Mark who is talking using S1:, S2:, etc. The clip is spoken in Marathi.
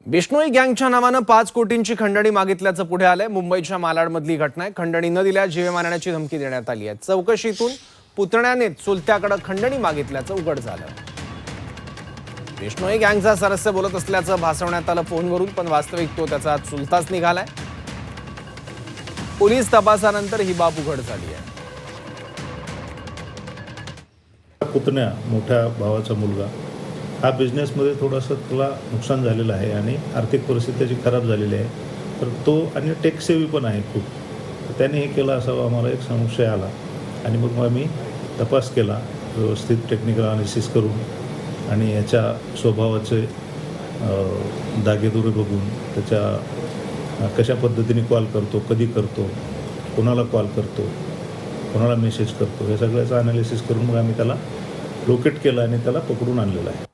S1: बिश्नोई गँगच्या नावानं 5 कोटींची खंडणी मागितल्याचं पुढे आलंय। मुंबईच्या मालाडमधली घटना आहे। खंडणी न दिल्यास जीवे मारण्याची धमकी देण्यात आली आहे। चौकशीतून पुतण्याने चुलत्याकडे खंडणी मागितल्याचं उघड झालं। बिश्नोई गँगचा सदस्य बोलत असल्याचं भासवण्यात आलं फोनवरून, पण वास्तविक तो त्याचा चुलताच निघालाय। पोलीस तपासानंतर ही बाब उघड झाली आहे।
S2: पुतण्या मोठ्या भावाचा मुलगा हा बिझनेसमध्ये थोडासा त्याला नुकसान झालेलं आहे आणि आर्थिक परिस्थिती त्याची खराब झालेली आहे। तर तो आणि टेक सेवी पण आहे खूप, तर त्याने हे केलं असावं आम्हाला एक संशय आला आणि मग आम्ही तपास केला व्यवस्थित टेक्निकल अनालिसिस करून आणि याच्या स्वभावाचे दागेदुरे बघून त्याच्या कशा पद्धतीने कॉल करतो, कधी करतो, कोणाला कॉल करतो, कोणाला मेसेज करतो, या सगळ्याचं अनालिसिस करून मग आम्ही त्याला लोकेट केलं आणि त्याला पकडून आणलेलं आहे।